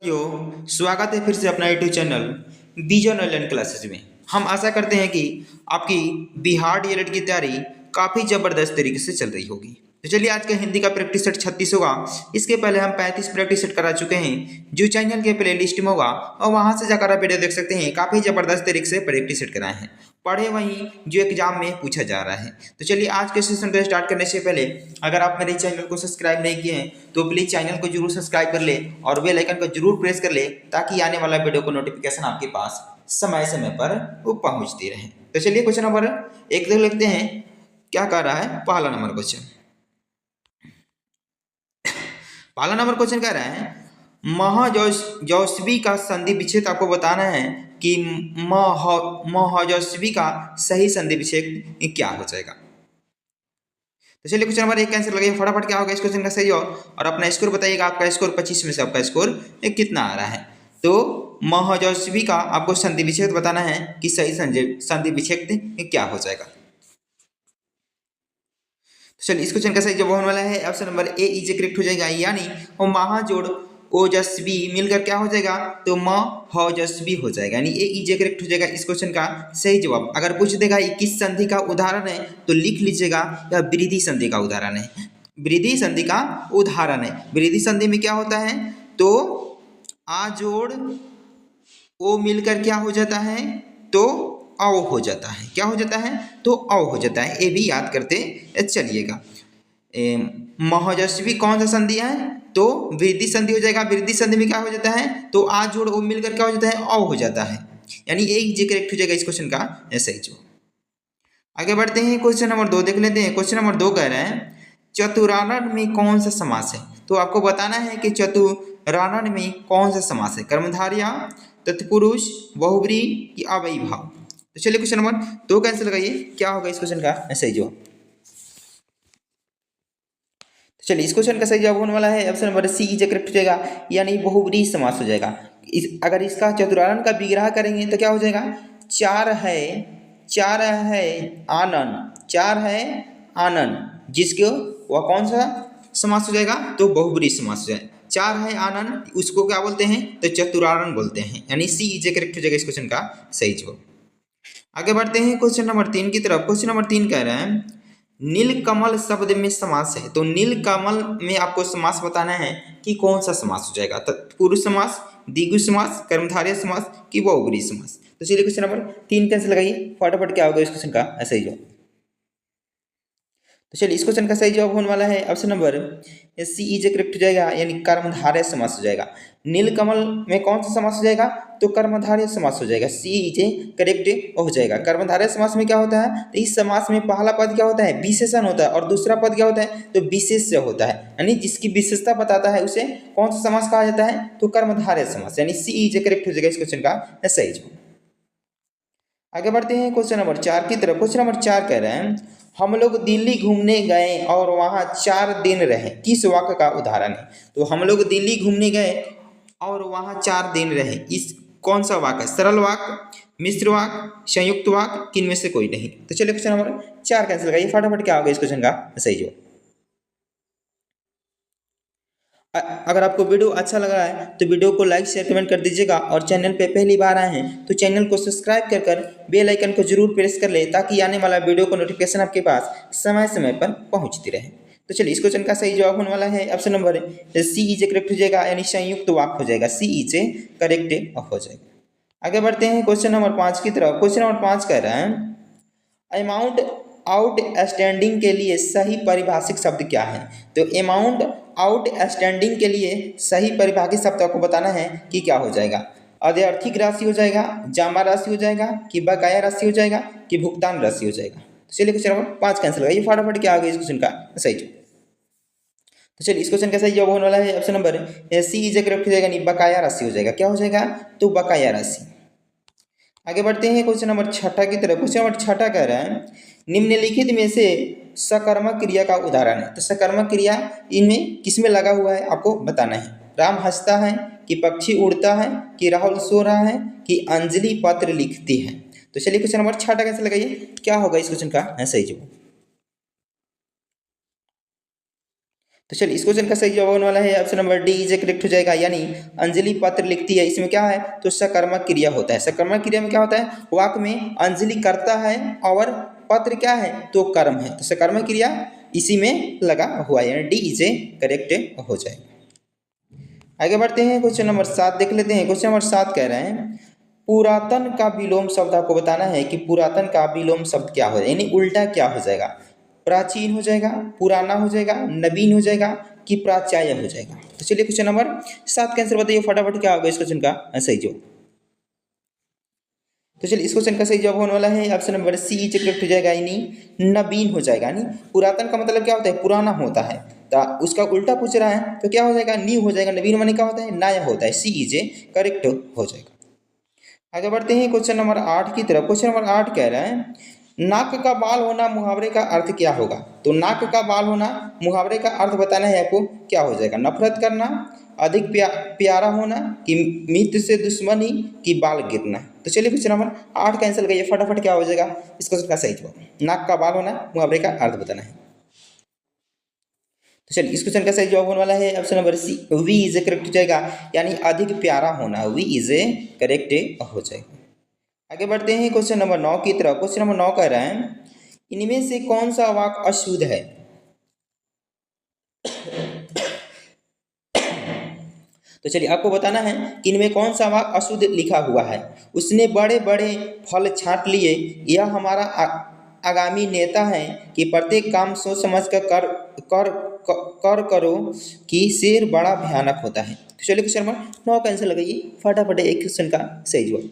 स्वागत है फिर से अपना YouTube channel vision online classes में। हम आशा करते हैं कि आपकी बिहार डीएलएड की तैयारी काफ़ी ज़बरदस्त तरीके से चल रही होगी। तो चलिए आज का हिंदी का प्रैक्टिस सेट 36 होगा। इसके पहले हम 35 प्रैक्टिस सेट करा चुके हैं जो चैनल के प्ले लिस्ट में होगा और वहाँ से जाकर आप वीडियो देख सकते हैं। काफ़ी ज़बरदस्त तरीके से प्रैक्टिस सेट कराए हैं, पढ़े वहीं जो एग्जाम में पूछा जा रहा है। तो चलिए आज के सेशन को स्टार्ट करने से पहले अगर आप मेरे चैनल को सब्सक्राइब नहीं किए हैं तो प्लीज़ चैनल को जरूर सब्सक्राइब कर ले और बेल आइकन को जरूर प्रेस कर ले ताकि आने वाला वीडियो को नोटिफिकेशन आपके पास समय समय पर वो पहुंचती रहे। तो चलिए क्वेश्चन नंबर एक देख लेते हैं क्या कह रहा है। पहला नंबर क्वेश्चन कह रहा है महाजौसवी का संधि विच्छेद आपको बताना है कि महाजौसवी का सही संधि विच्छेद क्या हो जाएगा। तो चलिए क्वेश्चन नंबर एक का आंसर लगाइए फटाफट। क्या होगा इस क्वेश्चन का सही और अपना स्कोर बताइएगा। आपका स्कोर 25 में से आपका स्कोर कितना आ रहा है। तो महाजौसवी का आपको संधि विच्छेद बताना है कि सही संधि विच्छेद क्या हो जाएगा। चलिए इस क्वेश्चन का सही जवाब होने वाला है option number A is correct हो जाएगा, यानी वो महाजोड़ ओजस्वी मिलकर क्या हो जाएगा तो महाजस्वी हो जाएगा, यानी ए इज करेक्ट हो जाएगा इस क्वेश्चन का सही जवाब। अगर पूछ देगा ये किस संधि का उदाहरण है तो लिख लीजिएगा यह वृद्धि संधि का उदाहरण है। वृद्धि संधि का उदाहरण है। वृद्धि संधि में क्या होता है तो आ जोड़ ओ मिलकर क्या हो जाता है तो औ हो जाता है। क्या हो जाता है तो औ हो जाता है। ये भी याद करते चलिएगा। महाजस्वी कौन सा संधि है तो वृद्धि संधि हो जाएगा। वृद्धि संधि में क्या हो जाता है तो आ जोड़ ओ मिलकर क्या हो जाता है औ हो जाता है, यानी ये करेक्ट हो जाएगा इस क्वेश्चन का सही जो। आगे बढ़ते हैं क्वेश्चन नंबर 2 देख लेते हैं। क्वेश्चन नंबर 2 कह रहे हैं चतुरानन में कौन सा समास है। तो आपको बताना है कि चतुरानन में कौन सा समास है, कर्मधारय, तत्पुरुष, बहुब्री या अव्ययी भाव। तो चलिए क्वेश्चन नंबर 2 का आंसर लगाइए क्या होगा इस क्वेश्चन का सही जवाब। चलिए इस क्वेश्चन का सही जवाब होने वाला है option number C is correct हो जाएगा, यानी बहुब्री समास हो जाएगा। अगर इसका चतुरानन का विग्रह करेंगे तो क्या हो जाएगा चार है आनन जिसको वह कौन सा समास हो जाएगा तो बहुब्री समास हो जाएगा। चार है आनन उसको क्या बोलते हैं तो चतुरानन बोलते हैं, यानी सी इज करेक्ट हो जाएगा इस क्वेश्चन का सही जवाब। आगे बढ़ते हैं क्वेश्चन नंबर 3 की तरफ। क्वेश्चन नंबर 3 कह रहे हैं नीलकमल शब्द में समास है। तो नीलकमल में आपको समास बताना है कि कौन सा समास हो जाएगा, तत्पुरुष समास, द्विगु समास, कर्मधारय समास कि बहुब्री समास। तो चलिए क्वेश्चन नंबर 3 का आंसर लगाइए फटाफट क्या होगा इस क्वेश्चन का सही जवाब। तो चलिए इस क्वेश्चन का सही जवाब होने वाला है option number C is correct हो जाएगा, यानी कर्मधारय समास हो जाएगा। नीलकमल में कौन सा समास हो जाएगा तो कर्मधारय समास हो जाएगा। सी इज करेक्ट हो जाएगा। कर्मधारय समास में क्या होता है तो इस समास में पहला पद क्या होता है विशेषण होता है और दूसरा पद क्या होता है तो विशेष्य होता है, यानी जिसकी विशेषता बताता है उसे कौन सा समास कहा जाता है तो कर्मधारय समास, यानी सी इज करेक्ट हो जाएगा इस क्वेश्चन का सही जवाब। आगे बढ़ते हैं क्वेश्चन नंबर 4 की तरफ। क्वेश्चन नंबर 4 कह रहे हैं हम लोग दिल्ली घूमने गए और वहाँ 4 दिन रहे, किस वाक्य का उदाहरण है। तो हम लोग दिल्ली घूमने गए और वहाँ 4 दिन रहे, इस कौन सा वाक्य, सरल वाक्य, मिश्र वाक्य, संयुक्त वाक्य, किनमें से कोई नहीं। तो चलिए क्वेश्चन नंबर 4 कैंसिल लगाइए फटाफट क्या होगा इस क्वेश्चन का सही जवाब। अगर आपको वीडियो अच्छा लग रहा है तो वीडियो को लाइक शेयर कमेंट कर दीजिएगा और चैनल पे पहली बार आए हैं तो चैनल को सब्सक्राइब कर बेल आइकन को जरूर प्रेस कर ले ताकि आने वाला वीडियो को नोटिफिकेशन आपके पास समय समय पर पहुंचती रहे। तो चलिए इस क्वेश्चन का सही जवाब होने वाला है option number C is correct हो जाएगा, यानी संयुक्त वाक्य हो जाएगा। सी इज करेक्ट हो जाएगा। आगे बढ़ते हैं क्वेश्चन नंबर 5 की तरफ। क्वेश्चन नंबर 5 कह रहे हैं अमाउंट आउटस्टैंडिंग के लिए सही परिभाषित शब्द क्या है। तो अमाउंट आउटस्टैंडिंग के लिए सही परिभाषित शब्द आपको बताना है कि क्या हो जाएगा। अद्यार्थिक राशि हो जाएगा, जमा राशि हो जाएगा कि बकाया राशि हो जाएगा कि भुगतान राशि हो जाएगा। तो चलिए क्वेश्चन नंबर 5 कैंसिल लगाइए फटाफट क्या होगा इस क्वेश्चन का सही जवाब। तो चलिए इस क्वेश्चन का सही जवाब होने वाला है option number C is correct हो जाएगा, नहीं बकाया राशि हो जाएगा। क्या हो जाएगा तो बकाया राशि। आगे बढ़ते हैं क्वेश्चन नंबर 6 की तरफ। क्वेश्चन नंबर 6 कह रहा है निम्नलिखित में से सकर्मक क्रिया का उदाहरण है। तो सकर्मक क्रिया इनमें किसमें लगा हुआ है आपको बताना है। राम हंसता है कि पक्षी उड़ता है कि राहुल सो रहा है कि अंजलि पत्र लिखती है। तो चलिए क्वेश्चन नंबर 6 कैसे लगाइए क्या होगा इस क्वेश्चन का सही जवाब। तो चलिए इस क्वेश्चन का सही जवाब होने वाला है option number D is correct हो जाएगा। यानी अंजलि पत्र लिखती है, इसमें क्या है तो सकर्मक क्रिया होता है। सकर्मक क्रिया में क्या होता है, वाक्य में अंजलि करता है और पत्र क्या है तो कर्म है, तो सकर्मक क्रिया इसी में लगा हुआ है, यानी डी इज करेक्ट हो जाएगा। आगे बढ़ते हैं, क्वेश्चन नंबर 7 देख लेते हैं। क्वेश्चन नंबर 7 कह रहे हैं पुरातन का विलोम शब्द आपको बताना है कि पुरातन का विलोम शब्द क्या हो जाएगा, यानी उल्टा क्या हो जाएगा, प्राचीन हो जाएगा, पुराना हो जाएगा, नवीन हो जाएगा कि प्राचार्य हो जाएगा। तो चलिए क्वेश्चन नंबर 7 का आंसर बताइए फटाफट, क्या होगा इस क्वेश्चन का सही जवाब। तो चलिए इस क्वेश्चन का सही जवाब होने वाला है option number C is correct हो जाएगा, यानी नवीन हो जाएगा। यानी पुरातन का मतलब क्या होता है, पुराना होता है, तो उसका उल्टा पूछ रहा है तो क्या हो जाएगा, न्यू हो जाएगा। नवीन माने क्या होता है, नया होता है। सी इज करेक्ट हो जाएगा। आगे बढ़ते हैं क्वेश्चन नंबर 8 की तरफ। क्वेश्चन नंबर 8 कह रहे हैं नाक का बाल होना मुहावरे का अर्थ क्या होगा। तो नाक का बाल होना मुहावरे का अर्थ बताना है आपको, क्या हो जाएगा, नफरत करना, अधिक प्यारा होना कि मित्र से दुश्मनी कि बाल गिरना। तो चलिए क्वेश्चन नंबर 8 कैंसिल करिए फटाफट, क्या हो जाएगा इस क्वेश्चन का सही जवाब। नाक का बाल होना मुहावरे का अर्थ बताना है। तो चलिए इस क्वेश्चन का सही जवाब होने वाला है ऑप्शन नंबर सी, वी इज करेक्ट हो जाएगा, यानी अधिक प्यारा होना, वी इज करेक्ट हो जाएगा। आगे बढ़ते हैं क्वेश्चन नंबर 9 की तरफ। क्वेश्चन नंबर 9 कह रहे हैं इनमें से कौन सा वाक्य अशुद्ध है। तो चलिए आपको बताना है कि इनमें कौन सा वाक्य अशुद्ध लिखा हुआ है। उसने बड़े बड़े फल छांट लिए, यह हमारा आगामी नेता है कि प्रत्येक काम सोच समझ कर करो कि शेर बड़ा भयानक होता है। तो चलिए क्वेश्चन नंबर 9 का आंसर लगाइए फटाफट, एक क्वेश्चन का सही जवाब।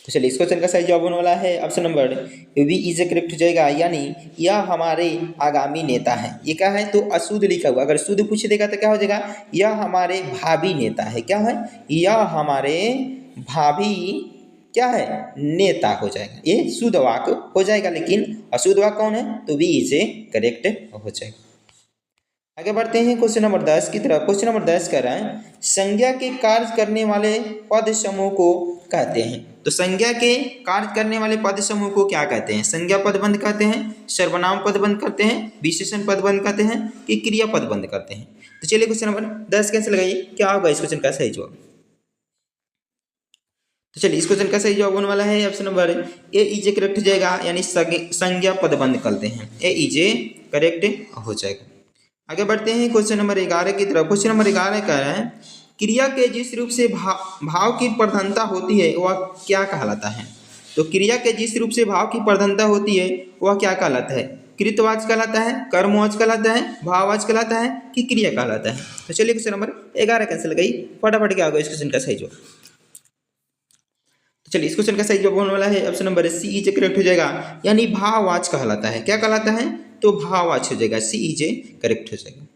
तो चलिए इस क्वेश्चन का सही जवाब होने वाला है option number B is correct हो जाएगा, यानी यह हमारे आगामी नेता है। ये क्या है तो अशुद्ध लिखा हुआ, अगर शुद्ध पूछ देगा तो क्या हो जाएगा, यह हमारे भावी नेता है। क्या है, यह हमारे भावी क्या है नेता हो जाएगा, ये शुद्ध वाक्य हो जाएगा। लेकिन अशुद्ध वाक्य कौन है तो बी इज करेक्ट हो जाएगा। आगे बढ़ते हैं क्वेश्चन नंबर 10 की तरफ। क्वेश्चन नंबर 10 कह रहा है संज्ञा के कार्य करने वाले पद समूह को कहते हैं। तो संज्ञा के कार्य करने वाले पद समूह को क्या कहते हैं, संज्ञा पदबंध कहते हैं, सर्वनाम पदबंध करते हैं, विशेषण पदबंध कहते हैं कि क्रिया पदबंध करते हैं। तो चलिए क्वेश्चन नंबर 10 कैसे लगाइए, क्या होगा इस क्वेश्चन का सही जवाब। तो चलिए इस क्वेश्चन का सही जवाब होने वाला है option number A is correct हो जाएगा, यानी संज्ञा पदबंध करते हैं, ए इज करेक्ट हो जाएगा। आगे बढ़ते हैं क्वेश्चन नंबर 11 की तरफ। क्वेश्चन नंबर 11 कह रहे हैं क्रिया के जिस रूप से भाव की प्रधानता होती है वह क्या कहलाता है। तो क्रिया के जिस रूप से भाव की प्रधानता होती है वह क्या कहलाता है, कृतवाच कहलाता है, कर्मवाच कहलाता है, भाववाच कहलाता है कि क्रिया कहलाता है। तो चलिए क्वेश्चन नंबर 11 कैंसिल गई फटाफट, क्या होगा इस क्वेश्चन का सही जवाब। तो चलिए इस क्वेश्चन का सही जवाब होने वाला है option number C is correct हो जाएगा, यानी भाववाच कहलाता है। क्या कहलाता है तो भाववाच हो जाएगा, सी इज करेक्ट हो जाएगा।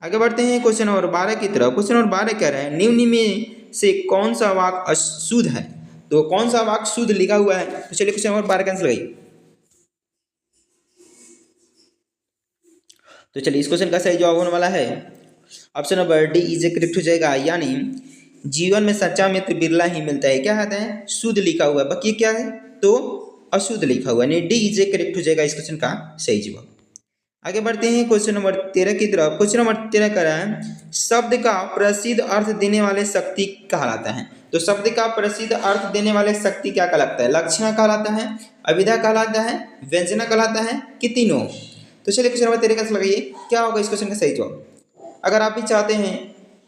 आगे बढ़ते हैं क्वेश्चन नंबर 12 की तरफ। क्वेश्चन नंबर 12 कह रहे हैं निम्न में से कौन सा वाक्य अशुद्ध है। तो कौन सा वाक्य शुद्ध लिखा हुआ है, तो चलिए क्वेश्चन नंबर 12 का आंसर लगाइए। तो चलिए इस क्वेश्चन का सही जवाब होने वाला है option number D is correct हो जाएगा, यानी जीवन में सच्चा मित्र बिरला ही मिलता है। क्या कहते हैं शुद्ध लिखा हुआ है, बाकी क्या है तो अशुद्ध लिखा हुआ है, यानी डी इज करेक्ट हो जाएगा इस क्वेश्चन का सही जवाब। आगे बढ़ते हैं क्वेश्चन नंबर 13 की तरफ। क्वेश्चन नंबर 13 कह रहा है शब्द का प्रसिद्ध अर्थ देने वाले शक्ति कहलाता है। तो शब्द का प्रसिद्ध अर्थ देने वाले शक्ति क्या कहलाता है, लक्षण कहलाता है, अभिधा कहलाता है, व्यंजना कहलाता है कि तीनों। तो चलिए क्वेश्चन नंबर 13 का लगाइए, क्या होगा इस क्वेश्चन का सही जवाब। अगर आप भी चाहते हैं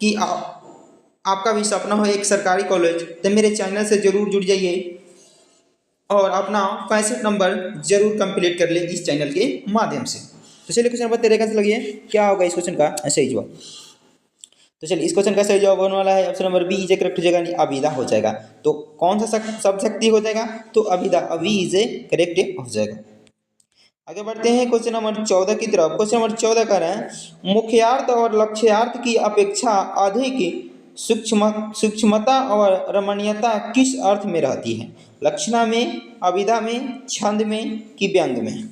कि आपका भी सपना हो एक सरकारी कॉलेज, तो मेरे चैनल से जरूर जुड़ जाइए और अपना 65 नंबर जरूर कंप्लीट कर ले इस चैनल के माध्यम से। तो चलिए क्वेश्चन नंबर 13 का लगिए, क्या होगा इस क्वेश्चन का सही जवाब। तो चलिए इस क्वेश्चन का सही जवाब होने वाला है option number B is correct हो जाएगा, यानी अभिधा हो जाएगा। तो कौन सा शब्द शक्ति हो जाएगा तो अभिधा, अभी इज करेक्ट हो जाएगा। आगे बढ़ते हैं क्वेश्चन नंबर 14 की तरफ। क्वेश्चन नंबर 14 कह रहे हैं मुख्यार्थ और लक्ष्यार्थ की अपेक्षा अधिक सूक्ष्मता और रमणीयता किस अर्थ में रहती है, लक्षणा में, अभिधा में, छंद में कि व्यंग में,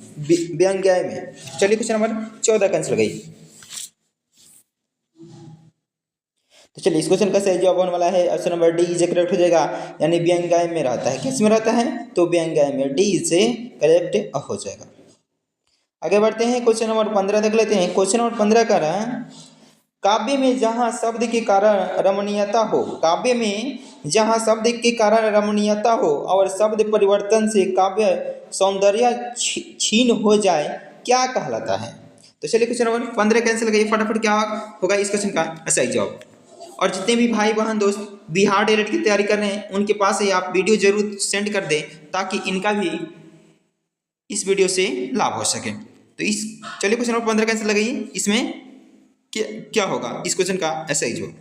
व्यंग्याय में। चलिए क्वेश्चन नंबर 14 का आंसर लगाइए। तो चलिए इस क्वेश्चन का सही जवाब होने वाला है option number D is correct हो जाएगा, यानी व्यंग्याय में रहता है। किस में रहता है तो व्यंग्याय में, डी इज करेक्ट हो जाएगा। आगे बढ़ते हैं, क्वेश्चन नंबर 15 देख लेते हैं। क्वेश्चन नंबर 15 कह रहा है, काव्य में जहाँ शब्द के कारण रमणीयता हो, काव्य में जहाँ शब्द के कारण रमणीयता हो और शब्द परिवर्तन से काव्य सौंदर्य छीन हो जाए, क्या कहलाता है? तो चलिए क्वेश्चन नंबर 15 कैंसिल लगाइए फटाफट, क्या होगा इस क्वेश्चन का सही जवाब। और जितने भी भाई बहन दोस्त बिहार डीएलएड की तैयारी कर रहे हैं उनके पास ही आप वीडियो जरूर सेंड कर दें ताकि इनका भी इस वीडियो से लाभ हो सके। तो इस चलिए क्वेश्चन नंबर 15 कैंसिल लगाइए, इसमें क्या होगा इस क्वेश्चन का सही जवाब।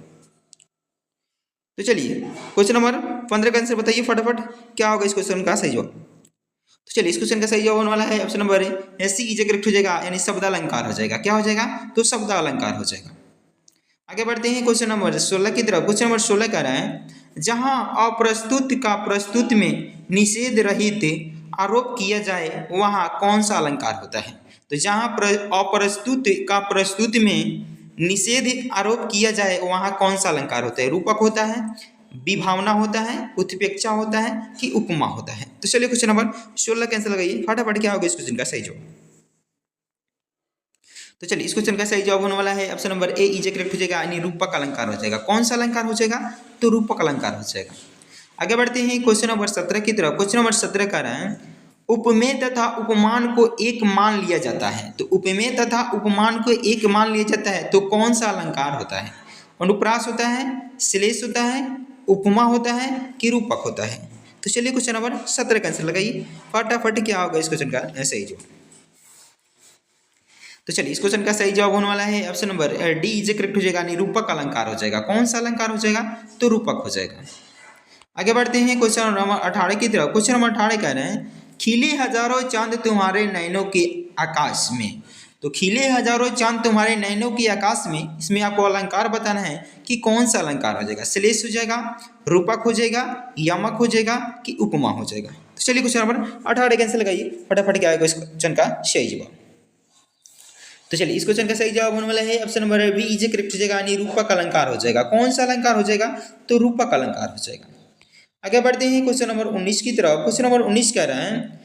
तो चलिए क्वेश्चन नंबर 15 का आंसर बताइए फटाफट, क्या होगा इस क्वेश्चन का सही जवाब। तो चलिए इस क्वेश्चन का सही जवाब होने वाला है option number C is correct हो जाएगा, यानी शब्द अलंकार हो जाएगा। क्या हो जाएगा? तो शब्द अलंकार हो जाएगा। आगे बढ़ते हैं क्वेश्चन नंबर 16 की तरफ। क्वेश्चन नंबर 16 कह रहा है, जहां अप्रस्तुत का प्रस्तुत में निषेध रहित आरोप किया जाए वहां कौन सा अलंकार होता है? तो जहां अप्रस्तुत का प्रस्तुत में निषेध आरोप किया जाए वहां कौन सा अलंकार होता है? रूपक होता है, विभावना होता है, उत्प्रेक्षा होता है कि उपमा होता है? तो चलिए क्वेश्चन नंबर 16 कैंसिल लगाइए फटाफट, क्या होगा इस क्वेश्चन का सही जवाब। तो चलिए इस क्वेश्चन का सही जवाब होने वाला है option number A is correct हो जाएगा, यानी रूपक अलंकार हो जाएगा। कौन सा अलंकार हो जाएगा? तो रूपक अलंकार हो जाएगा। आगे बढ़ते हैं क्वेश्चन नंबर 17 की तरफ। क्वेश्चन नंबर 17 कह रहा है, उपमेय तथा उपमान को एक मान लिया जाता है। तो उपमेय तथा उपमान को एक मान लिया जाता है तो कौन सा अलंकार होता है? अनुप्रास होता है, श्लेष होता है, उपमा होता है कि रूपक होता है? तो चलिए क्वेश्चन नंबर 17 का आंसर लगाइए फटाफट, क्या होगा इस क्वेश्चन का सही जवाब। तो चलिए इस क्वेश्चन का सही जवाब होने वाला है option number D is correct हो जाएगा, यानी रूपक अलंकार हो जाएगा। कौन सा अलंकार हो जाएगा? तो रूपक हो जाएगा। आगे बढ़ते हैं क्वेश्चन नंबर 18 की तरफ। क्वेश्चन नंबर 18 कह रहे हैं, खिले हजारों चांद तुम्हारे नैनों के आकाश में। तो खिले हजारों चांद तुम्हारे नैनों के आकाश में, इसमें आपको अलंकार बताना है कि कौन सा अलंकार हो जाएगा? श्लेष हो जाएगा, रूपक हो जाएगा, यमक हो जाएगा कि उपमा हो जाएगा? तो चलिए क्वेश्चन नंबर 18 कैंसिल लगाइए फटाफट, क्या आएगा इस क्वेश्चन का सही जवाब। तो चलिए इस क्वेश्चन का सही जवाब होने वाला है option number B is correct हो जाएगा, यानी रूपक अलंकार हो जाएगा। कौन सा अलंकार हो जाएगा? तो रूपक अलंकार हो जाएगा। आगे बढ़ते हैं क्वेश्चन नंबर 19 की तरफ। क्वेश्चन नंबर 19 कह रहा है,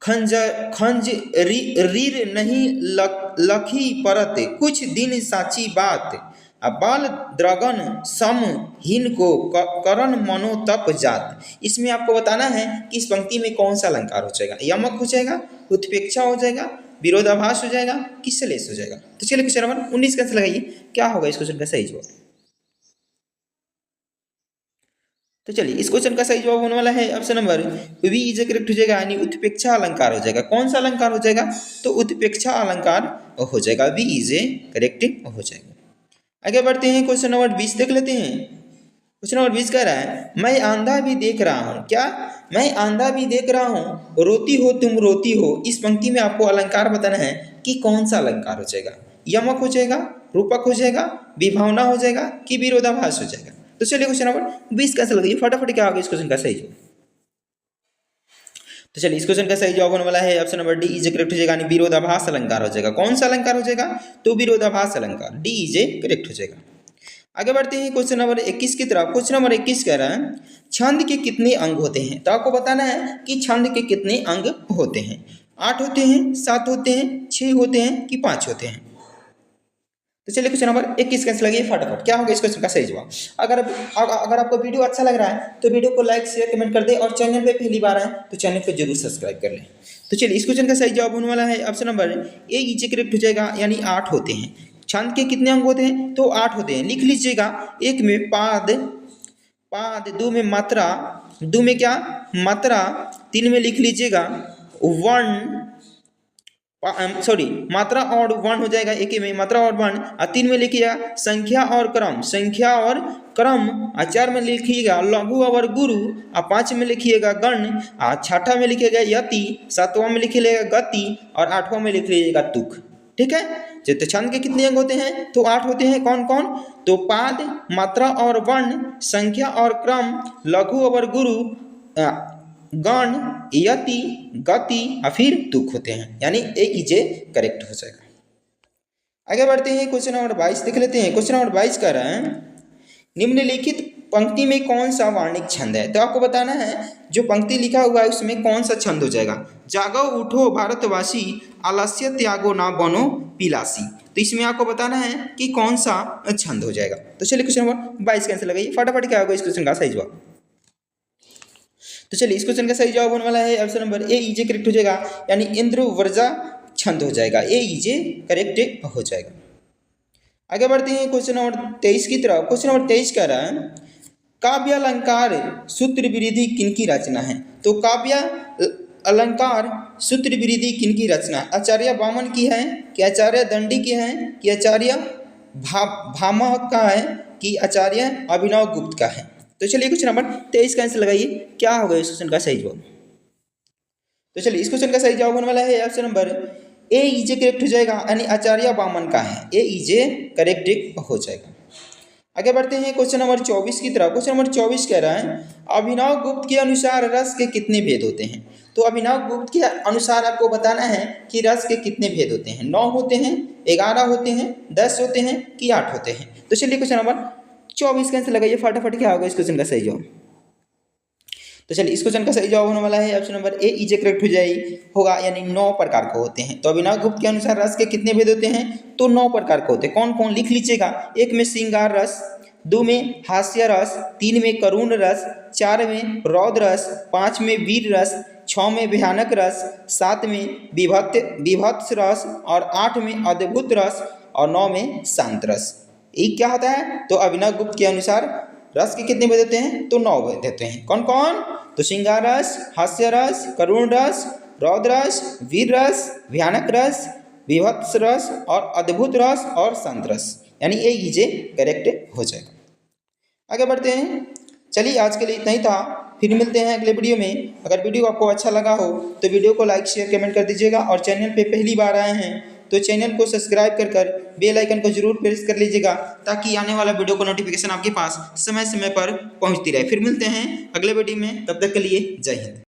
खंज रीर नहीं लखी परत, कुछ दिन साची बात, बाल द्रगन सम हिन को करण मनो तप जात। इसमें आपको बताना है कि इस पंक्ति में कौन सा अलंकार हो जाएगा? यमक हो जाएगा, उत्प्रेक्षा हो जाएगा, विरोधाभास हो जाएगा कि श्लेष हो जाएगा? तो चलिए क्वेश्चन नंबर 19 का आंसर लगाइए, क्या होगा इस क्वेश्चन का सही जवाब। तो चलिए इस क्वेश्चन का सही जवाब होने वाला है option number B is correct हो जाएगा, यानी उत्प्रेक्षा अलंकार हो जाएगा। कौन सा अलंकार हो जाएगा? तो उत्प्रेक्षा अलंकार हो जाएगा, बी इज करेक्ट हो जाएगा। आगे बढ़ते हैं क्वेश्चन नंबर 20 देख लेते हैं। क्वेश्चन नंबर 20 कह रहा है, मैं आंधा भी देख रहा हूँ। क्या? मैं आंधा भी देख रहा हूँ, रोती हो तुम रोती हो। इस पंक्ति में आपको अलंकार बताना है कि कौन सा अलंकार हो जाएगा? यमक हो जाएगा, रूपक हो जाएगा, विभावना हो जाएगा कि विरोधाभास हो जाएगा? तो चलिए क्वेश्चन नंबर 20 कैसे लगाइए फटाफट, क्या होगा इस क्वेश्चन का सही जवाब। तो चलिए इस क्वेश्चन का सही जवाब होने वाला है option number D is correct हो जाएगा, यानी विरोधाभास अलंकार हो जाएगा। कौन सा अलंकार हो जाएगा? तो विरोधाभास अलंकार, डी इज करेक्ट हो जाएगा। आगे बढ़ते हैं क्वेश्चन नंबर 21 की तरफ। क्वेश्चन नंबर 21 कह रहा है, छंद के कितने अंग होते हैं? तो आपको बताना है कि छंद के कितने अंग होते हैं। 8 होते हैं, 7 होते हैं, 6 होते हैं कि 5 होते हैं? तो चलिए क्वेश्चन नंबर 21 कैसे लगे फटाफट, क्या होगा इस क्वेश्चन का सही जवाब। अगर आपको वीडियो अच्छा लग रहा है तो वीडियो को लाइक शेयर कमेंट कर दे, और चैनल पे पहली बार आए तो चैनल को जरूर सब्सक्राइब कर लें। तो चलिए इस क्वेश्चन का सही जवाब होने वाला है option number A is correct हो जाएगा, यानी 8 होते हैं। छंद के कितने अंग होते हैं? तो 8 होते हैं। लिख लीजिएगा, 1 में पाद, 2 में मात्रा, 2 में क्या मात्रा, 3 में लिख लीजिएगा वर्ण, सॉरी मात्रा और वर्ण हो जाएगा, एक में मात्रा और वर्ण, और 3 में लिखिएगा संख्या और क्रम, संख्या और क्रम, और 4 में लिखिएगा लघु और गुरु, और 5 में लिखिएगा गण, और 6वां में लिखिएगा यति, 7वां में लिखिएगा गति, और 8वां में लिख लीजिएगा तुक। ठीक है। तो छंद के कितने अंग होते हैं? तो 8 होते हैं। कौन कौन? तो पाद, मात्रा और वर्ण, संख्या और क्रम, लघु और गुरु, गण, यति, गति और फिर तुक होते हैं, यानी ए इज करेक्ट हो जाएगा। आगे बढ़ते हैं क्वेश्चन नंबर 22 देख लेते हैं। क्वेश्चन नंबर 22 कह रहा है, निम्नलिखित पंक्ति में कौन सा वार्णिक छंद है। तो आपको बताना है जो पंक्ति लिखा हुआ है उसमें कौन सा छंद हो जाएगा। जागो उठो भारतवासी, आलस्य त्यागो ना बनो पिलासी। तो इसमें आपको बताना है कि कौन सा छंद हो जाएगा। तो चलिए क्वेश्चन नंबर 22 का आंसर लगाइए फटाफट। क्या होगा इस क्वेश्चन का सही जवाब। तो चलिए इस क्वेश्चन का सही जवाब होने वाला है ऑप्शन नंबर ए इजे करेक्ट हो जाएगा, यानी इंद्रवर्जा छंद हो जाएगा। ए इजे करेक्ट हो जाएगा। आगे बढ़ते हैं क्वेश्चन नंबर 23 की तरफ। क्वेश्चन नंबर 23 कह रहा है काव्य अलंकार सूत्र विरिधि किनकी रचना है। तो काव्य अलंकार सूत्र विरिधि किनकी रचना है। आचार्य वामन की है कि आचार्य दंडी की है कि आचार्य भामह का है कि आचार्य अभिनव गुप्त का है। तो चलिए क्वेश्चन नंबर 23 का आंसर लगाइए। क्या होगा इस क्वेश्चन का सही जवाब। तो चलिए इस क्वेश्चन का सही जवाब होने वाला है ऑप्शन नंबर ए इजे करेक्ट हो जाएगा, यानी आचार्य वामन का है। ए इजे करेक्ट हो जाएगा। आगे बढ़ते हैं क्वेश्चन नंबर 24 की तरफ। क्वेश्चन नंबर 24 कह रहा है अभिनव गुप्त के अनुसार रस के कितने भेद होते हैं। तो अभिनव गुप्त के अनुसार आपको बताना है कि रस के कितने भेद होते हैं। 9 होते हैं, 11 होते हैं, 10 होते हैं कि 8 होते हैं। तो चलिए क्वेश्चन नंबर 24 का आंसर लगाइए फटाफट। क्या होगा इस क्वेश्चन का सही जवाब। तो चलिए इस क्वेश्चन का सही जवाब होने वाला है ऑप्शन नंबर ए इजे करेक्ट हो जाएगी होगा, यानी 9 प्रकार के होते हैं। तो अभिनव गुप्त के अनुसार रस के कितने भेद होते हैं। तो 9 प्रकार के होते हैं। कौन कौन लिख लीजिएगा। 1 में श्रृंगार रस, 2 में हास्य रस, 3 में करुण रस, 4 में रौद्र रस, 5 में वीर रस, 6 में भयानक रस, 7 में विभत्स रस और 8 में अद्भुत रस और 9 में शांत रस। ये क्या होता है। तो अभिनव गुप्त के अनुसार रस के कितने भेद होते हैं। तो 9 भेद होते हैं। कौन कौन। तो श्रृंगार रस, हास्य रस, करुण रस, रौद्र रस, वीर रस, भयानक रस, विभत्स रस और अद्भुत रस और शांत रस, यानी ए इजे करेक्ट हो जाएगा। आगे बढ़ते हैं। चलिए आज के लिए इतना ही था, फिर मिलते हैं अगले वीडियो में। अगर वीडियो आपको अच्छा लगा हो तो वीडियो को लाइक शेयर कमेंट कर दीजिएगा, और चैनल पे पहली बार आए हैं तो चैनल को सब्सक्राइब कर बेल आइकन को जरूर प्रेस कर लीजिएगा, ताकि आने वाला वीडियो को नोटिफिकेशन आपके पास समय समय पर पहुंचती रहे। फिर मिलते हैं अगले वीडियो में, तब तक के लिए जय हिंद।